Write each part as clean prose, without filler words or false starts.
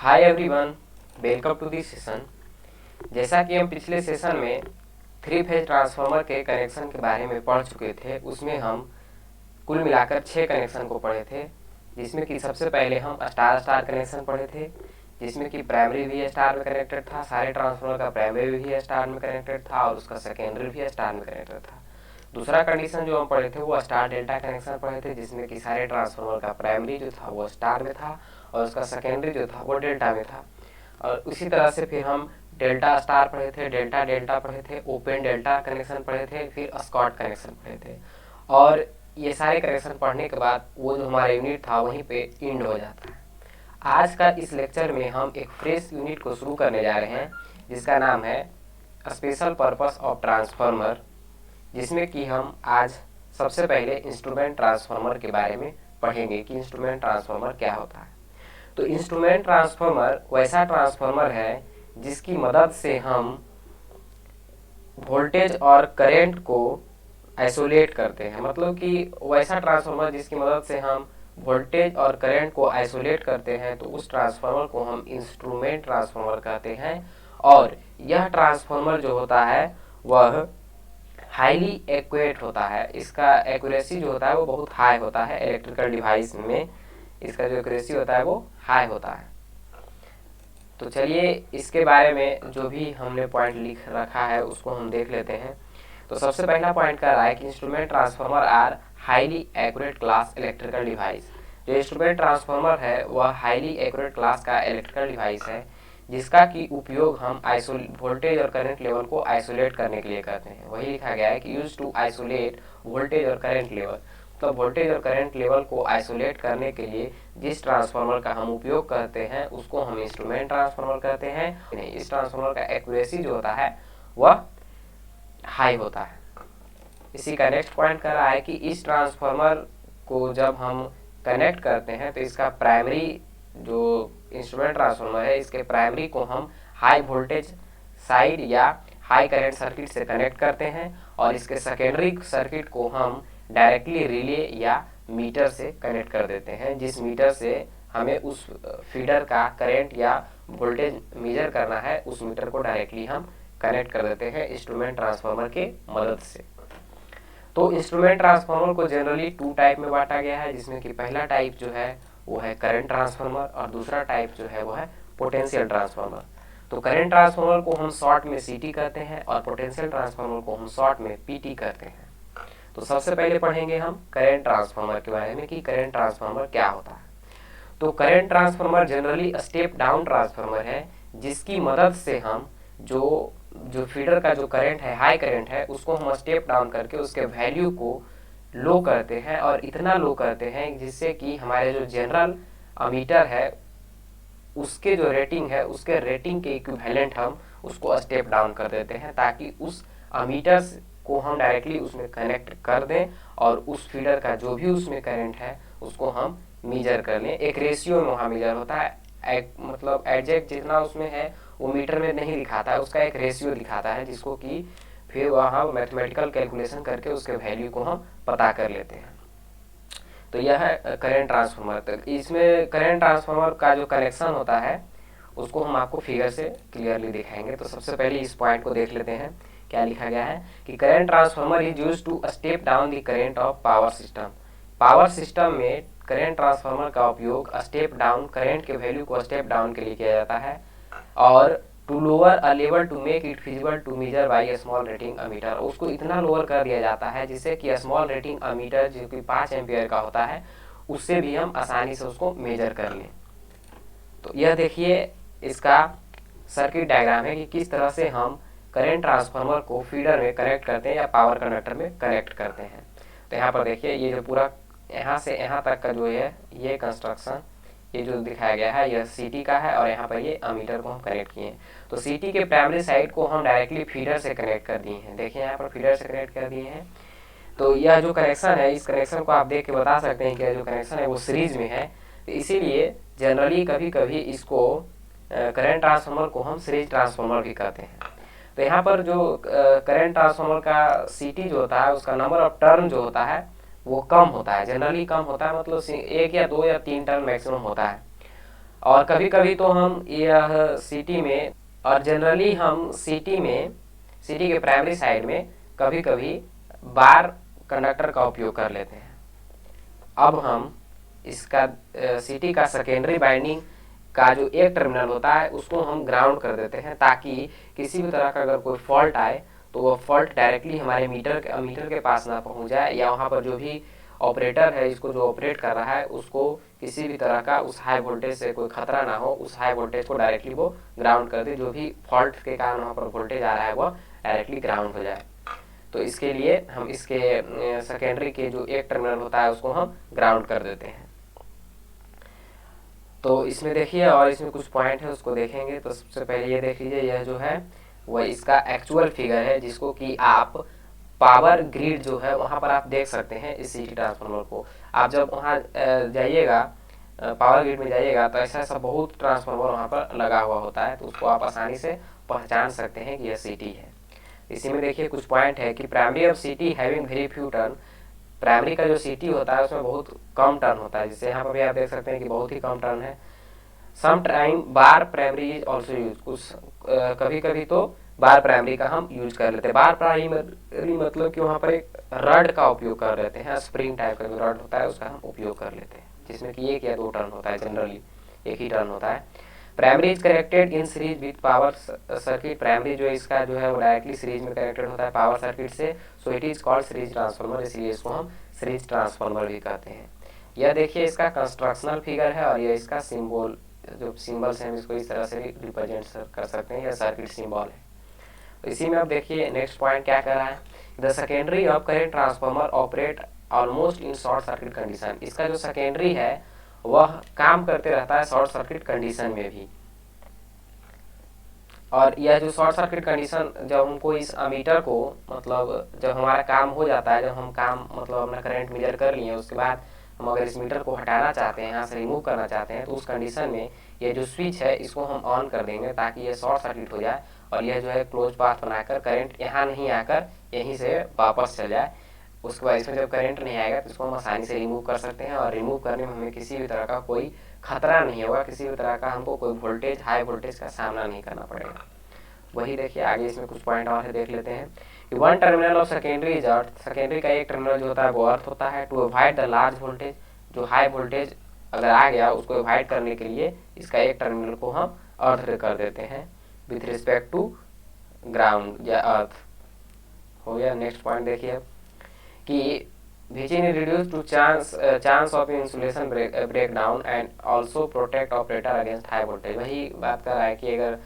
Hi everyone, welcome to this session. जैसा कि हम पिछले सेशन में थ्री फेज ट्रांसफार्मर के कनेक्शन के बारे में पढ़ चुके थे, उसमें हम कुल मिलाकर 6 कनेक्शन को पढ़े थे, जिसमें कि सबसे पहले हम स्टार स्टार कनेक्शन पढ़े थे, जिसमें कि प्राइमरी भी स्टार में कनेक्टेड था। सारे ट्रांसफार्मर का प्राइमरी भी स्टार में कनेक्टेड था और उसका सेकेंडरी भी स्टार में कनेक्टेड था। दूसरा कंडीशन जो हम पढ़े थे वो स्टार डेल्टा कनेक्शन पढ़े थे, जिसमें कि सारे ट्रांसफार्मर का प्राइमरी जो था वो स्टार में था और उसका सेकेंडरी जो था वो डेल्टा में था। और उसी तरह से फिर हम डेल्टा स्टार पढ़े थे, डेल्टा डेल्टा पढ़े थे, ओपन डेल्टा कनेक्शन पढ़े थे, फिर स्कॉट कनेक्शन पढ़े थे। और ये सारे कनेक्शन पढ़ने के बाद वो जो हमारा यूनिट था वहीं पे इंड हो जाता है। आज का इस लेक्चर में हम एक फ्रेश यूनिट को शुरू करने जा रहे हैं, जिसका नाम है स्पेशल पर्पस ऑफ ट्रांसफार्मर, जिसमें कि हम आज सबसे पहले इंस्ट्रूमेंट ट्रांसफार्मर के बारे में पढ़ेंगे कि इंस्ट्रूमेंट ट्रांसफार्मर क्या होता है। तो इंस्ट्रूमेंट ट्रांसफार्मर वैसा ट्रांसफार्मर है जिसकी मदद से हम वोल्टेज और करंट को आइसोलेट करते हैं। मतलब कि वैसा ट्रांसफार्मर जिसकी मदद से हम वोल्टेज और करंट को आइसोलेट करते हैं, तो उस ट्रांसफार्मर को हम इंस्ट्रूमेंट ट्रांसफार्मर कहते हैं। और यह ट्रांसफार्मर जो होता है वह हाईली एक्यूरेट होता है। इसका एक्यूरेसी जो होता है वो बहुत हाई होता है। इलेक्ट्रिकल डिवाइस में इसका जो एक्यूरेसी होता है वो हाई होता है। तो चलिए इसके बारे में जो भी हमने पॉइंट लिख रखा है उसको हम देख लेते हैं। तो सबसे पहला पॉइंट कह रहा है कि instrument transformer are highly accurate class electrical device. जो इंस्ट्रूमेंट ट्रांसफार्मर है वह हाईली एक्यूरेट क्लास का इलेक्ट्रिकल डिवाइस है, जिसका की उपयोग हम वोल्टेज और करंट लेवल को आइसोलेट करने के लिए करते हैं। वही लिखा गया है कि यूज टू आइसोलेट वोल्टेज और करंट लेवल। तो वोल्टेज और करंट लेवल को आइसोलेट करने के लिए जिस ट्रांसफार्मर का हम उपयोग करते हैं उसको हम इंस्ट्रूमेंट ट्रांसफार्मर कहते हैं। इस ट्रांसफार्मर का एक्यूरेसी जो होता है वह हाई होता है। इसी का नेक्स्ट पॉइंट कर रहा है कि इस ट्रांसफार्मर को जब हम कनेक्ट करते हैं तो इसका प्राइमरी जो इंस्ट्रूमेंट ट्रांसफार्मर है, इसके प्राइमरी को हम हाई वोल्टेज साइड या हाई करंट सर्किट से कनेक्ट करते हैं और इसके सेकेंडरी सर्किट को हम डायरेक्टली रिले या मीटर से कनेक्ट कर देते हैं, जिस मीटर से हमें उस फीडर का करंट या वोल्टेज मेजर करना है, उस मीटर को डायरेक्टली हम कनेक्ट कर देते हैं इंस्ट्रूमेंट ट्रांसफार्मर के मदद से। तो इंस्ट्रूमेंट ट्रांसफार्मर को जनरली 2 टाइप में बांटा गया है, जिसमें कि पहला टाइप जो है वो है करंट ट्रांसफार्मर और दूसरा टाइप जो है वो है पोटेंशियल ट्रांसफार्मर। तो करंट ट्रांसफार्मर को हम शॉर्ट में सीटी कहते हैं और पोटेंशियल ट्रांसफार्मर को हम शॉर्ट में पीटी कहते हैं। तो सबसे पहले पढ़ेंगे हम करंट ट्रांसफार्मर के बारे में कि करंट ट्रांसफार्मर क्या होता है। तो current transformer generally step down transformer है, जिसकी मदद से हम जो फीडर का जो करंट है, हाई करंट है, उसको हम स्टेप डाउन करके उसके वैल्यू को लो करते हैं और इतना लो करते हैं जिससे कि हमारे जो जनरल अमीटर है उसके जो रेटिंग है उसके रेटिंग के इक्विवेलेंट हम उसको स्टेप डाउन कर देते हैं, ताकि उस अमीटर को हम डायरेक्टली उसमें कनेक्ट कर दें और उस फीडर का जो भी उसमें करंट है उसको हम मीजर कर लें। एक रेशियो में वहाँ मीजर होता है, मतलब एग्जैक्ट जितना उसमें है वो मीटर में नहीं दिखाता है, उसका एक रेशियो दिखाता है, जिसको कि फिर वहाँ मैथमेटिकल कैलकुलेशन करके उसके वैल्यू को हम पता कर लेते हैं। तो यह है करंट ट्रांसफार्मर। तो इसमें करंट ट्रांसफार्मर का जो कनेक्शन होता है उसको हम आपको फिगर से क्लियरली दिखाएंगे। तो सबसे पहले इस पॉइंट को देख लेते हैं, क्या लिखा गया है कि current transformer is used to step down the current of power system. Power system में करंट ट्रांसफार्मर का उपयोग स्टेप डाउन करंट के वैल्यू को स्टेप डाउन के लिए किया जाता है और to lower a level to make it feasible to measure by a small rating ammeter. उसको इतना लोअर कर दिया जाता है जिससे कि स्मॉल रेटिंग अमीटर जो कि 5 एम्पियर का होता है उससे भी हम आसानी से उसको मेजर कर लें। तो यह देखिए इसका सर्किट डायग्राम है कि किस तरह से हम करंट ट्रांसफार्मर को फीडर में कनेक्ट करते हैं या पावर कंडक्टर में कनेक्ट करते हैं। तो यहाँ पर देखिए ये जो पूरा यहाँ से यहाँ तक का जो है ये कंस्ट्रक्शन, ये जो दिखाया गया है यह सीटी का है और यहाँ पर ये अमीटर को हम कनेक्ट किए हैं। तो सीटी के प्राइमरी साइड को हम डायरेक्टली फीडर से कनेक्ट कर दिए हैं। देखिए यहाँ पर फीडर से कनेक्ट कर दिए हैं। तो यह जो कनेक्शन है इस कनेक्शन को आप देख के बता सकते हैं कि जो कनेक्शन है वो सीरीज में है, तो इसीलिए जनरली कभी कभी इसको करंट ट्रांसफार्मर को हम सीरीज ट्रांसफार्मर भी कहते हैं। तो यहाँ पर जो करंट ट्रांसफार्मर का सीटी जो होता है उसका नंबर ऑफ टर्न जो होता है वो कम होता है, जनरली कम होता है, मतलब 1 या 2 या 3 टर्न मैक्सिमम होता है। और कभी कभी तो हम यह सिटी में, और जनरली हम सिटी में, सिटी के प्राइमरी साइड में कभी कभी बार कंडक्टर का उपयोग कर लेते हैं। अब हम इसका सिटी का सेकेंडरी बाइंडिंग का जो एक टर्मिनल होता है उसको हम ग्राउंड कर देते हैं, ताकि किसी भी तरह का अगर कोई फॉल्ट आए तो वो फॉल्ट डायरेक्टली हमारे मीटर के पास ना पहुंच जाए, या वहाँ पर जो भी ऑपरेटर है इसको जो ऑपरेट कर रहा है उसको किसी भी तरह का उस हाई वोल्टेज से कोई खतरा ना हो, उस हाई वोल्टेज को डायरेक्टली वो ग्राउंड कर दे, जो भी फॉल्ट के कारण वहाँ पर वोल्टेज आ रहा है वो डायरेक्टली ग्राउंड हो जाए। तो इसके लिए हम इसके सेकेंडरी के जो एक टर्मिनल होता है उसको हम ग्राउंड कर देते हैं। तो इसमें देखिए, और इसमें कुछ पॉइंट है उसको देखेंगे। तो सबसे पहले ये देख लीजिए, यह जो है वह इसका एक्चुअल फिगर है, जिसको कि आप पावर ग्रिड जो है वहाँ पर आप देख सकते हैं। इस सिटी ट्रांसफार्मर को आप जब वहाँ जाइएगा, पावर ग्रिड में जाइएगा, तो ऐसा ऐसा बहुत ट्रांसफार्मर वहाँ पर लगा हुआ होता है, तो उसको आप आसानी से पहचान सकते हैं कि यह सिटी है। इसी में देखिए कुछ पॉइंट है कि primary of city having very few turn, primary का जो सिटी होता है उसमें बहुत कम टर्न होता है, जिससे यहाँ पर भी आप देख सकते हैं कि बहुत ही कम टर्न है। सम टाइम बार प्राइमरी इज ऑल्सो यूज, कुछ कभी कभी तो बार प्राइमरी का हम यूज कर लेते हैं। बार प्राइमरी मतलब कि वहाँ पर एक रड का उपयोग कर लेते हैं, स्प्रिंग टाइप का जो रड होता है उसका हम उपयोग कर लेते हैं, जिसमें कि एक या दो टर्न होता है, जनरली एक ही टर्न होता है। Primary is connected in series with power circuit, primary जो इसका जो है वो डायरेक्टली सीरीज में कनेक्टेड होता है पावर सर्किट से, so it is called series transformer, इसलिए इसको हम सीरीज ट्रांसफार्मर भी कहते हैं। यह देखिए इसका कंस्ट्रक्शनल फिगर है, और यह इसका सिंबल, जो सिंबल्स हैं इसको इस तरह से भी रिप्रेजेंट कर सकते हैं, यह सर्किट सिंबल है। तो इसी में अब देखिए नेक्स्ट पॉइंट क्या कह रहा है, the secondary of current transformer operate almost in short circuit condition, इसका जो सेकेंडरी है वह काम करते रहता है शॉर्ट सर्किट कंडीशन में भी। और यह जो शॉर्ट सर्किट कंडीशन, जब हमको इस अमीटर को, मतलब जब हमारा काम हो जाता है, जब हम काम मतलब अपना करंट मेजर कर लिए, उसके बाद हम अगर इस मीटर को हटाना चाहते हैं, यहाँ से रिमूव करना चाहते हैं, तो उस कंडीशन में ये जो स्विच है इसको हम ऑन कर देंगे, ताकि ये शॉर्ट सर्किट हो जाए और यह जो है क्लोज पाथ बनाकर करंट यहाँ नहीं आकर यहीं से वापस चल जाए। उसके बाद इसमें जब करंट नहीं आएगा तो इसको हम आसानी से रिमूव कर सकते हैं, और रिमूव करने में हमें किसी भी तरह का कोई खतरा नहीं होगा, किसी भी तरह का हमको कोई वोल्टेज, हाई वोल्टेज का सामना नहीं करना पड़ेगा। वही देखिए आगे इसमें कुछ पॉइंट और है, देख लेते हैं कि one terminal of secondary is earth, secondary का एक टर्मिनल जो होता है वो अर्थ होता है, to avoid the large voltage, जो हाई वोल्टेज अगर आ गया उसको अवॉइड करने के लिए इसका एक टर्मिनल को हम अर्थ कर देते हैं विथ रिस्पेक्ट टू ग्राउंड या अर्थ। हो गया। नेक्स्ट पॉइंट देखिए कि Vision is reduced to chance of insulation breakdown and also protect operator against high voltage। वही बात कर रहा है कि अगर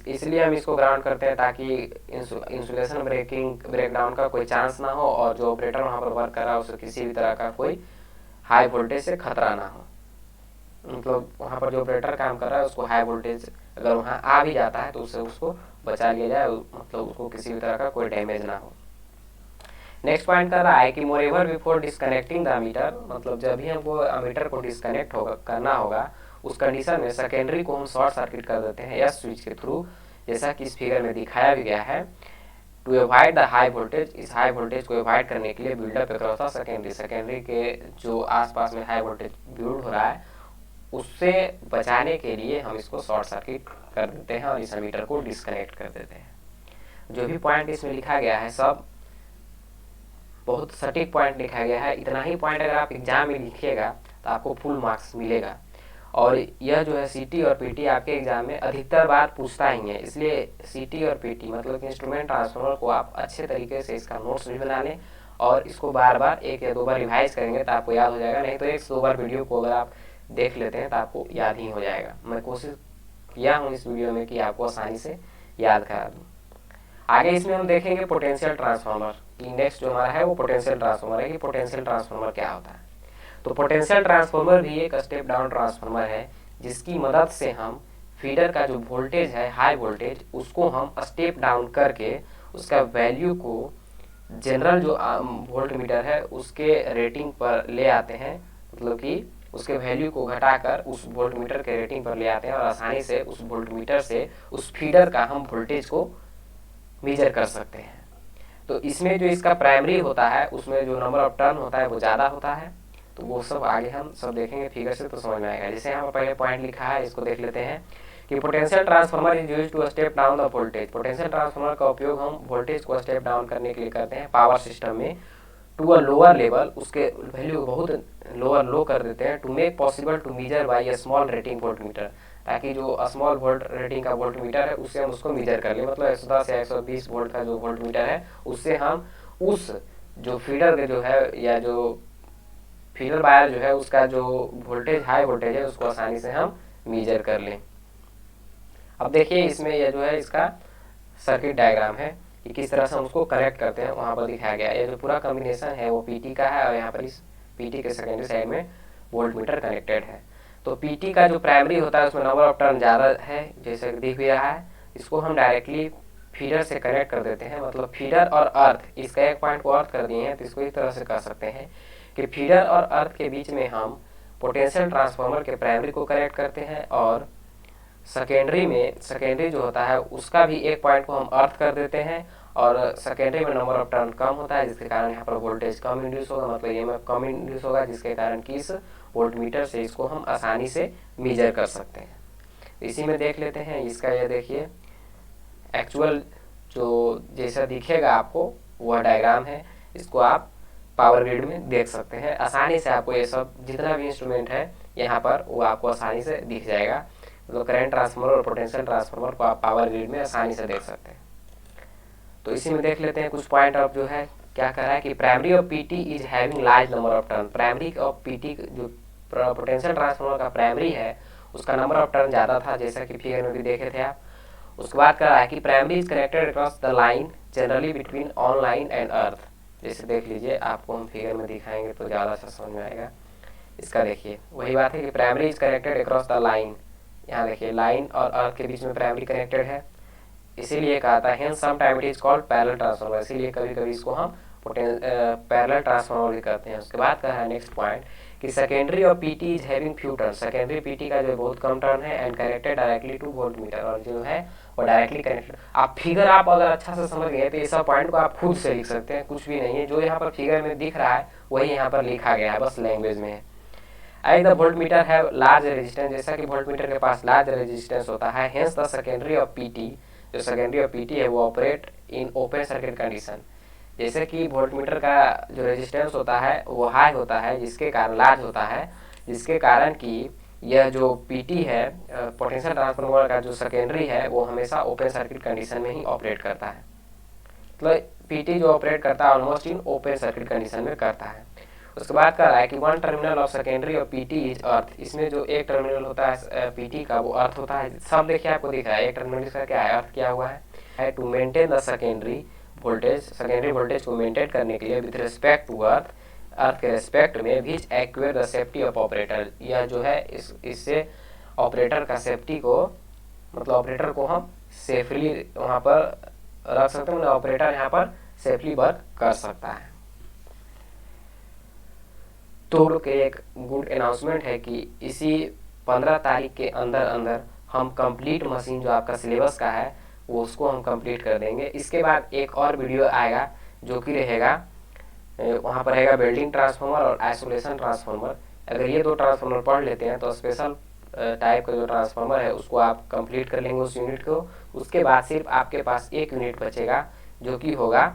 इसलिए हम इसको ग्राउंड करते हैं ताकि इंसुलेशन ब्रेकडाउन का कोई चांस ना हो, और जो ऑपरेटर वहाँ पर वर्क कर रहा है उसे किसी भी तरह का कोई हाई वोल्टेज से खतरा ना हो। मतलब वहाँ पर जो ऑपरेटर काम कर रहा है उसको हाई वोल्टेज अगर वहाँ आ भी जाता है तो उससे उसको बचा लिया जाए, मतलब उसको किसी भी तरह का कोई डैमेज ना हो। नेक्स्ट पॉइंट कर रहा है कि moreover before disconnecting the ammeter, मतलब जब भी हमको अमीटर को डिस्कनेक्ट करना होगा उस कंडीशन में सेकेंडरी को हम शॉर्ट सर्किट कर देते हैं या स्विच के थ्रू, जैसा कि इस फिगर में दिखाया भी गया है। To avoid the high voltage, इस हाई वोल्टेज को अवॉइड करने के लिए buildup across the secondary, secondary के जो आसपास में हाई वोल्टेज बिल्ड हो रहा है उससे बचाने के लिए हम इसको शॉर्ट सर्किट कर देते हैं और इस अमीटर को डिस्कनेक्ट कर देते हैं। जो भी पॉइंट इसमें लिखा गया है सब बहुत सटीक पॉइंट लिखा गया है। इतना ही पॉइंट अगर आप एग्जाम में लिखिएगा तो आपको फुल मार्क्स मिलेगा। और यह जो है सीटी और पीटी आपके एग्जाम में अधिकतर बार पूछता ही है, इसलिए सीटी और पीटी मतलब कि इंस्ट्रूमेंट ट्रांसफार्मर को आप अच्छे तरीके से इसका नोट्स भी बना लें और इसको बार बार एक या दो बार रिवाइज करेंगे तो आपको याद हो जाएगा। नहीं तो एक से दो बार वीडियो को अगर आप देख लेते हैं तो आपको याद ही हो जाएगा। मैं कोशिश किया हूँ इस वीडियो में कि आपको आसानी से याद करा दूँ। आगे इसमें हम देखेंगे पोटेंशियल ट्रांसफार्मर की। नेक्स्ट जो हमारा है वो पोटेंशियल ट्रांसफार्मर है कि पोटेंशियल ट्रांसफार्मर क्या होता है। तो पोटेंशियल ट्रांसफार्मर भी एक स्टेप डाउन ट्रांसफार्मर है जिसकी मदद से हम फीडर का जो वोल्टेज है हाई वोल्टेज उसको हम स्टेप डाउन करके उसका वैल्यू को जनरल जो वोल्ट मीटर है उसके रेटिंग पर ले आते हैं, मतलब कि उसके वैल्यू को घटाकर उस वोल्ट मीटर के रेटिंग पर ले आते हैं और आसानी से उस वोल्ट मीटर से उस फीडर का हम वोल्टेज को मेजर कर सकते हैं। तो इसमें जो इसका प्राइमरी होता है उसमें जो नंबर ऑफ टर्न होता है वो ज़्यादा होता है, तो वो सब आगे हम सब देखेंगे फिगर से तो समझ में आएगा। जैसे यहाँ पर पहले पॉइंट लिखा है, इसको देख लेते हैं कि potential transformer is used to step down the voltage. Potential transformer का उपयोग हम वोल्टेज को स्टेप डाउन करने के लिए करते हैं पावर सिस्टम में टू अ लोअर लेवल, उसके वैल्यू को बहुत लोअर लो कर देते हैं, to make possible to measure by a small rating voltmeter, ताकि जो स्मॉल वोल्ट रेटिंग का वोल्ट मीटर है उससे हम उसको मेजर कर लें। मतलब 110 या 120 वोल्ट का जो वोल्ट मीटर है उससे हम उस जो फीडर जो है या जो फीडर वायर जो है उसका जो वोल्टेज हाई वोल्टेज है उसको आसानी से हम मेजर कर लें। अब देखिए इसमें यह जो है इसका सर्किट डायग्राम है कि किस तरह से हम उसको कनेक्ट करते हैं, वहाँ पर दिखाया गया है। ये जो पूरा कॉम्बिनेशन है वो पीटी का है और यहाँ पर इस पीटी के सेकेंडरी साइड में वोल्ट मीटर कनेक्टेड है। तो पीटी का जो प्राइमरी होता है उसमें नंबर ऑफ टर्न ज़्यादा है जैसे दिख भी रहा है। इसको हम डायरेक्टली फीडर से कनेक्ट कर देते हैं, मतलब फीडर और अर्थ, इसका एक पॉइंट को अर्थ कर दिए हैं तो इसको इस तरह से कर सकते हैं कि फीडर और अर्थ के बीच में हम पोटेंशियल ट्रांसफार्मर के प्राइमरी को कनेक्ट करते हैं और सेकेंडरी जो होता है उसका भी एक पॉइंट को हम अर्थ कर देते हैं और सेकेंडरी में नंबर ऑफ टर्न कम होता है जिसके कारण यहाँ पर वोल्टेज कम इंड्यूस होगा, मतलब ये में कम इंड्यूस होगा, जिसके कारण कि इस वोल्ट मीटर से इसको हम आसानी से मेजर कर सकते हैं। इसी में देख लेते हैं इसका, ये देखिए एक्चुअल जो जैसा दिखेगा आपको वह डायग्राम है, इसको आप पावर ग्रिड में देख सकते हैं आसानी से। आपको ये सब जितना भी इंस्ट्रूमेंट है यहाँ पर वो आपको आसानी से दिख जाएगा, मतलब करंट ट्रांसफार्मर और पोटेंशियल ट्रांसफार्मर को आप पावर ग्रिड में आसानी से देख सकते हैं। तो इसी में देख लेते हैं कुछ पॉइंट ऑफ जो है क्या कह रहा है कि primary of PT is having large number of turn. Primary of PT जो पोटेंशियल ट्रांसफार्मर का प्राइमरी है उसका नंबर ऑफ टर्न ज़्यादा था जैसा कि फिगर में भी देखे थे आप। उसके बाद कह रहा है कि primary is connected across the line generally between on line and earth. जैसे देख लीजिए, आपको हम फिगर में दिखाएंगे तो ज़्यादा अच्छा समझ में आएगा। इसका देखिए वही बात है कि primary is connected across the line, यहाँ देखिए लाइन और अर्थ के बीच में प्राइमरी कनेक्टेड है, इसीलिए कहा था hence some time it is called parallel transformer, इसीलिए कभी कभी इसको हम पैरेलल ट्रांसफार्मर भी करते हैं। उसके बाद कहा है नेक्स्ट पॉइंट कि secondary of PT is having few turn. Secondary PT का जो बहुत कम टर्न है and connected directly two volt meter, और जो है वो डायरेक्टली कनेक्टेड। आप फिगर आप अगर अच्छा से समझ गए तो ये सब पॉइंट को आप खुद से लिख सकते हैं, कुछ भी नहीं है, जो यहाँ पर फिगर में दिख रहा है वही यहाँ पर लिखा गया है, बस लैंग्वेज में है। As the voltmeter have large resistance, जैसा कि वोल्ट मीटर के पास लार्ज रेजिस्टेंस होता है, hence the secondary of PT, जो सेकेंडरी ऑफ पीटी है वो operate in open circuit condition. जैसे कि वोल्ट मीटर का जो रेजिस्टेंस होता है वो हाई होता है, जिसके कारण लार्ज होता है, जिसके कारण कि यह जो पीटी है पोटेंशियल ट्रांसफार्मर का जो सेकेंडरी है वो हमेशा ओपन सर्किट कंडीशन में ही ऑपरेट करता है। मतलब पीटी जो ऑपरेट करता है almost in open circuit condition में करता है। उसके बाद कह रहा है कि वन टर्मिनल ऑफ सेकेंडरी और पीटी इज अर्थ, इसमें जो एक टर्मिनल होता है पीटी का वो अर्थ होता है। सब देखिए आपको दिख रहा है एक टर्मिनल का क्या है, अर्थ क्या हुआ है to maintain the secondary voltage, secondary voltage को मेंटेन करने के लिए with respect to earth, earth के रिस्पेक्ट में which acquire the safety of operator. यह जो है इससे ऑपरेटर का सेफ्टी को, मतलब ऑपरेटर को हम सेफली वहाँ पर रख सकते हैं, मतलब ऑपरेटर यहाँ पर सेफली वर्क कर सकता है। तो एक गुड अनाउंसमेंट है कि इसी 15 तारीख के अंदर अंदर हम कंप्लीट मशीन जो आपका सिलेबस का है वो उसको हम कंप्लीट कर देंगे। इसके बाद एक और वीडियो आएगा जो कि रहेगा, वहाँ पर रहेगा वेल्डिंग ट्रांसफार्मर और आइसोलेशन ट्रांसफार्मर। अगर ये दो ट्रांसफार्मर पढ़ लेते हैं तो स्पेशल टाइप का जो ट्रांसफार्मर है उसको आप कंप्लीट कर लेंगे उस यूनिट को। उसके बाद सिर्फ आपके पास एक यूनिट बचेगा जो कि होगा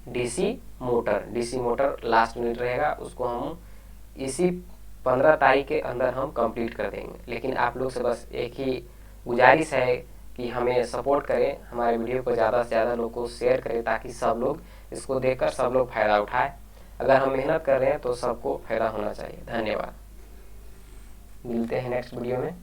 DC motor. DC motor last unit रहेगा, उसको हम इसी 15 तारीख के अंदर हम कंप्लीट कर देंगे। लेकिन आप लोग से बस एक ही गुजारिश है कि हमें सपोर्ट करें, हमारे वीडियो को ज़्यादा से ज़्यादा लोग को शेयर करें ताकि सब लोग इसको देखकर सब लोग फ़ायदा उठाएं। अगर हम मेहनत कर रहे हैं तो सबको फ़ायदा होना चाहिए। धन्यवाद, मिलते हैं नेक्स्ट वीडियो में।